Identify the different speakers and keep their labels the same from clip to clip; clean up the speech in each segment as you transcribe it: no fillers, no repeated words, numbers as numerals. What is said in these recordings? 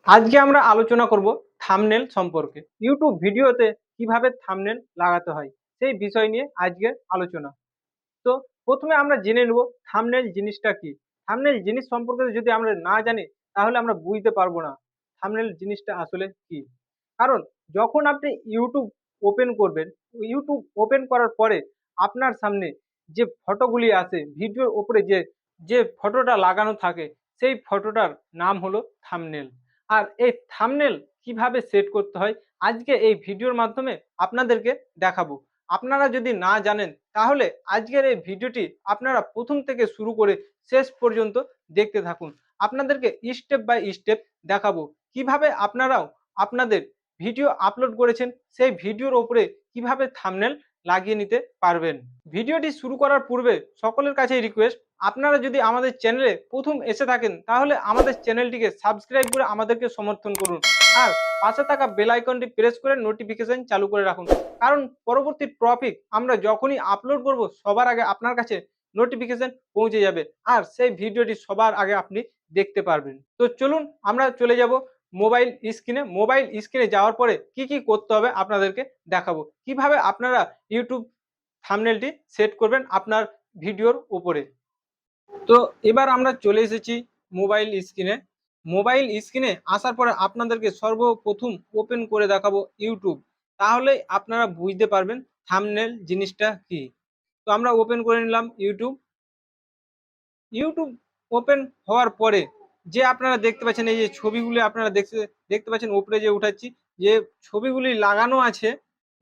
Speaker 1: আজকে আমরা আলোচনা করব থাম্বনেল সম্পর্কে। ইউটিউব ভিডিওতে কিভাবে থাম্বনেল লাগাতে হয় সেই বিষয় নিয়ে আজকে আলোচনা। তো প্রথমে আমরা জেনে নেব থাম্বনেল জিনিসটা কি। থাম্বনেল জিনিস সম্পর্কে যদি আমরা না জানি তাহলে আমরা বুঝতে পারবো না থাম্বনেল জিনিসটা আসলে কি। কারণ যখন আপনি ইউটিউব ওপেন করবেন, ইউটিউব ওপেন করার পরে আপনার সামনে যে ফটোগুলি আসে, ভিডিওর ওপরে যে যে ফটোটা লাগানো থাকে সেই ফটোটার নাম হলো থাম্বনেল। আর এই থাম্বনেল কিভাবে সেট করতে হয় আজকে এই ভিডিওর মাধ্যমে আপনাদেরকে দেখাবো। আপনারা যদি না জানেন তাহলে আজকের এই ভিডিওটি আপনারা প্রথম থেকে শুরু করে শেষ পর্যন্ত দেখতে থাকুন। আপনাদেরকে স্টেপ বাই স্টেপ দেখাবো কিভাবে আপনারাও আপনাদের ভিডিও আপলোড করেছেন সেই ভিডিওর উপরে কিভাবে থাম্বনেল লাগিয়ে নিতে পারবেন। ভিডিওটি শুরু করার পূর্বে সকলের কাছেই রিকোয়েস্ট, আপনারা যদি আমাদের চ্যানেলে প্রথম এসে থাকেন তাহলে আমাদের চ্যানেলটিকে সাবস্ক্রাইব করে আমাদেরকে সমর্থন করুন। আর পাশে থাকা বেল আইকনটি প্রেস করে নোটিফিকেশন চালু করে রাখুন, কারণ পরবর্তী টপিক আমরা যখনই আপলোড করব সবার আগে আপনার কাছে নোটিফিকেশন পৌঁছে যাবে আর সেই ভিডিওটি সবার আগে আপনি দেখতে পারবেন। তো চলুন আমরা চলে যাব মোবাইল স্ক্রিনে। মোবাইল স্ক্রিনে যাওয়ার পরে কি কি করতে হবে আপনাদেরকে দেখাবো, কিভাবে আপনারা ইউটিউব থাম্বনেলটি সেট করবেন আপনার ভিডিওর উপরে। তো এবার আমরা চলে এসেছি মোবাইল স্ক্রিনে। মোবাইল স্ক্রিনে আসার পরে আপনাদেরকে সর্বপ্রথম ওপেন করে দেখাবো ইউটিউব, তাহলে আপনারা বুঝতে পারবেন থাম্বনেল জিনিসটা কি। তো আমরা ওপেন করে নিলাম ইউটিউব। ইউটিউব ওপেন হওয়ার পরে যে আপনারা দেখতে পাচ্ছেন এই যে ছবিগুলি আপনারা দেখতে পাচ্ছেন উপরে যে উঠাচ্ছি, যে ছবিগুলি লাগানো আছে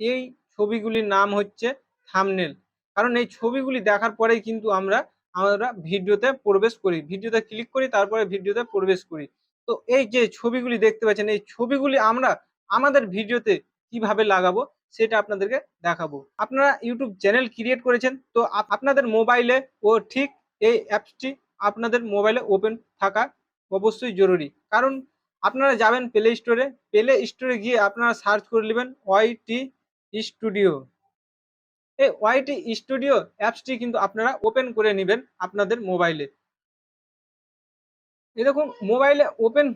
Speaker 1: এই ছবিগুলির নাম হচ্ছে থাম্বনেল। কারণ এই ছবিগুলি দেখার পরেই কিন্তু আমরা আমরা ভিডিওতে প্রবেশ করি, ভিডিওতে ক্লিক করি, তারপরে ভিডিওতে প্রবেশ করি। তো এই যে ছবিগুলি দেখতে পাচ্ছেন এই ছবিগুলি আমরা আমাদের ভিডিওতে কিভাবে লাগাবো সেটা আপনাদেরকে দেখাবো। আপনারা ইউটিউব চ্যানেল ক্রিয়েট করেছেন, তো আপনাদের মোবাইলে ও ঠিক এই অ্যাপসটি আপনাদের মোবাইলে ওপেন থাকা অবশ্যই জরুরি। কারণ আপনারা যাবেন প্লে স্টোরে, প্লে স্টোরে গিয়ে আপনারা সার্চ করে নেবেন ওয়াইটি স্টুডিও। এই ওয়াইটি স্টুডিও অ্যাপসটি কিন্তু আপনারা ওপেন করে নেবেন আপনাদের মোবাইলে। এরকম মোবাইলে ওপেন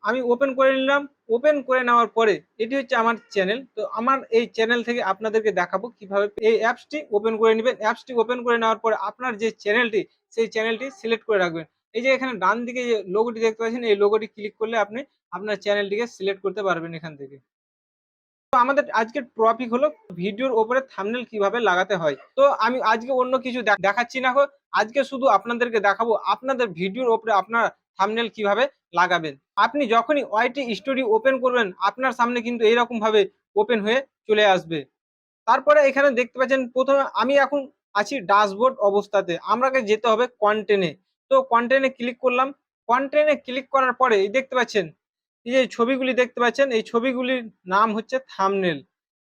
Speaker 1: আমি ওপেন করে নিলাম। ওপেন করে নেওয়ার পরে এটি হচ্ছে আমার চ্যানেল। তো আমার এই চ্যানেল থেকে আপনাদেরকে দেখাবো কিভাবে এই অ্যাপসটি ওপেন করে নেবেন। অ্যাপসটি ওপেন করে নেওয়ার পরে আপনার যে চ্যানেলটি সেই চ্যানেলটি সিলেক্ট করে রাখবেন। এই যে এখানে ডান দিকে যে লোগোটি দেখতে পাচ্ছেন এই লোগোটি ক্লিক করলে আপনি আপনার চ্যানেলটিকে সিলেক্ট করতে পারবেন এখান থেকে। তো আমাদের আজকের টপিক হলো ভিডিওর উপরে থাম্বনেল কিভাবে লাগাতে হয়। তো আমি আজকে অন্য কিছু দেখাচ্ছি না, আজকে শুধু আপনাদেরকে দেখাবো আপনাদের ভিডিওর উপরে আপনারা থাম্বনেল কিভাবে লাগাবেন। আপনি যখনই ওয়াইটি স্টুডিও ওপেন করবেন আপনার সামনে কিন্তু এইরকম ভাবে ওপেন হয়ে চলে আসবে। তারপরে এখানে দেখতে পাচ্ছেন প্রথমে আমি এখন আছি ড্যাশবোর্ড অবস্থাতে, আমাকে যেতে হবে কন্টেন্টে। তো কন্টেন্টে ক্লিক করলাম। কন্টেন্টে ক্লিক করার পরে এই দেখতে পাচ্ছেন এই যে ছবিগুলি দেখতে পাচ্ছেন এই ছবিগুলির নাম হচ্ছে থাম্বনেল।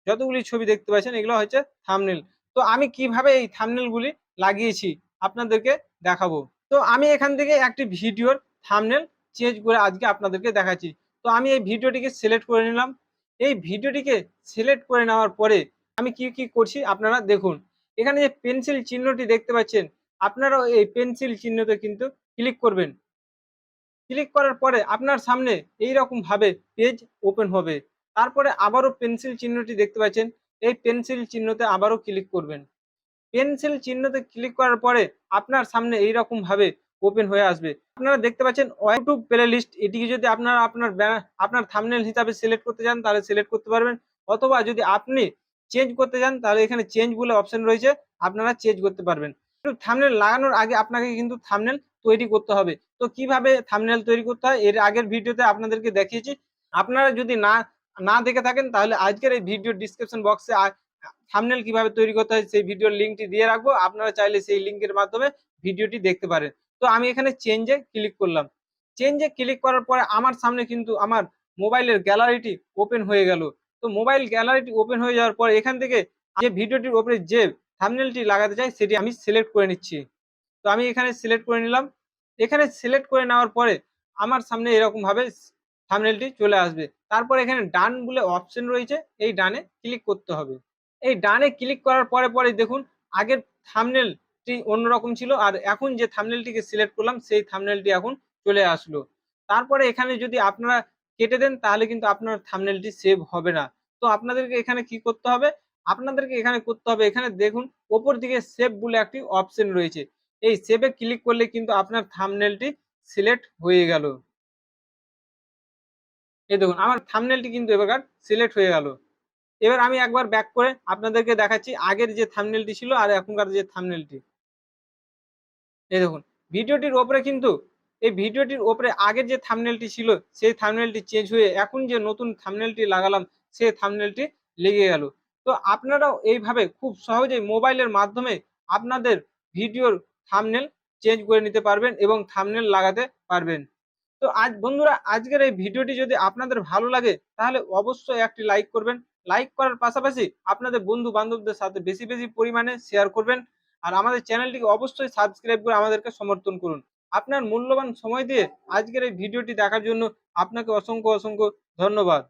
Speaker 1: যতগুলি ছবি দেখতে পাচ্ছেন এগুলো হচ্ছে থাম্বনেল। তো আমি কিভাবে এই থাম্বনেলগুলি লাগিয়েছি আপনাদেরকে দেখাবো। তো আমি এখান থেকে একটি ভিডিওর থাম্বনেল চেঞ্জ করে আজকে আপনাদেরকে দেখাচ্ছি। তো আমি এই ভিডিওটিকে সিলেক্ট করে নিলাম। এই ভিডিওটিকে সিলেক্ট করে নেওয়ার পরে আমি কি কি করছি আপনারা দেখুন। এখানে যে পেন্সিল চিহ্নটি দেখতে পাচ্ছেন আপনারাও এই পেন্সিল চিহ্নতে কিন্তু ক্লিক করবেন। ক্লিক করার পরে আপনার সামনে এইরকম ভাবে পেজ ওপেন হবে। তারপরে আবারও পেন্সিল চিহ্নটি দেখতে পাচ্ছেন, এই পেন্সিল চিহ্নতে আবারও ক্লিক করবেন। পেন্সিল চিহ্নতে ক্লিক করার পরে আপনার সামনে এইরকম ভাবে ওপেন হয়ে আসবে। আপনারা দেখতে পাচ্ছেন ইউটিউব প্লে লিস্ট, এটিকে যদি আপনারা আপনার থাম্বনেল হিসাবে সিলেক্ট করতে চান তাহলে সিলেক্ট করতে পারবেন, অথবা যদি আপনি চেঞ্জ করতে চান তাহলে এখানে চেঞ্জ বলে অপশন রয়েছে, আপনারা চেঞ্জ করতে পারবেন। থাম্বনেল লাগানোর আগে আপনাকে কিন্তু থাম্বনেল তৈরি করতে হবে। তো কিভাবে থাম্বনেল তৈরি করতে হয় এর আগের ভিডিওতে আপনাদেরকে দেখিয়েছি। আপনারা যদি না না দেখে থাকেন তাহলে আজকের এই ভিডিও ডিসক্রিপশন বক্সে থাম্বনেল কিভাবে তৈরি করতে হয় সেই ভিডিওর লিঙ্কটি দিয়ে রাখবো, আপনারা চাইলে সেই লিঙ্কের মাধ্যমে ভিডিওটি দেখতে পারেন। তো আমি এখানে চেঞ্জে ক্লিক করলাম। চেঞ্জে ক্লিক করার পরে আমার সামনে কিন্তু আমার মোবাইলের গ্যালারিটি ওপেন হয়ে গেল। তো মোবাইল গ্যালারিটি ওপেন হয়ে যাওয়ার পরে এখান থেকে যে ভিডিওটির উপরে যে থাম্বনেলটি লাগাতে চাই সেটি আমি সিলেক্ট করে নিচ্ছি। তো আমি এখানে সিলেক্ট করে নিলাম। এখানে সিলেক্ট করে নেওয়ার পরে আমার সামনে এরকম ভাবে থাম্বনেলটি চলে আসবে। তারপর এখানে ডান বলে অপশন রয়েছে, এই ডানে ক্লিক করতে হবে। এই ডানে ক্লিক করার পরে দেখুন আগের থাম্বনেলটি অন্যরকম ছিল আর এখন যে থাম্বনেলটিকে সিলেক্ট করলাম সেই থাম্বনেলটি এখন চলে আসলো। তারপরে এখানে যদি আপনারা কেটে দেন তাহলে কিন্তু আপনার থাম্বনেলটি সেভ হবে না। তো আপনাদেরকে এখানে কি করতে হবে? আপনাদেরকে এখানে করতে হবে, এখানে দেখুন উপর দিকে সেভ বলে একটি অপশন রয়েছে। এই সেভে ক্লিক করলে কিন্তু আপনার থাম্বনেলটি সিলেক্ট হয়ে গেল। এই দেখুন আমার থাম্বনেলটি কিন্তু এবার সিলেক্ট হয়ে গেল। এবার আমি একবার ব্যাক করে আপনাদেরকে দেখাচ্ছি আগের যে থাম্বনেলটি ছিল আর এখনকার যে থাম্বনেলটি। এই দেখুন ভিডিওটির ওপরে কিন্তু এই ভিডিওটির ওপরে আগের যে থাম্বনেলটি ছিল সেই থাম্বনেলটি চেঞ্জ হয়ে এখন যে নতুন থাম্বনেলটি লাগালাম সেই থাম্বনেলটি লেগে গেল। তো আপনারাও এইভাবে খুব সহজেই মোবাইলের মাধ্যমে আপনাদের ভিডিওর থাম্বনেল চেঞ্জ করে নিতে পারবেন এবং থাম্বনেল লাগাতে পারবেন। তো আজ বন্ধুরা আজকের এই ভিডিওটি যদি আপনাদের ভালো লাগে তাহলে অবশ্যই একটি লাইক করবেন। লাইক করার পাশাপাশি আপনাদের বন্ধু বান্ধবদের সাথে বেশি বেশি পরিমাণে শেয়ার করবেন। আর আমাদের চ্যানেলটিকে অবশ্যই সাবস্ক্রাইব করে আমাদেরকে সমর্থন করুন। আপনার মূল্যবান সময় দিয়ে আজকের এই ভিডিওটি দেখার জন্য আপনাকে অসংখ্য অসংখ্য ধন্যবাদ।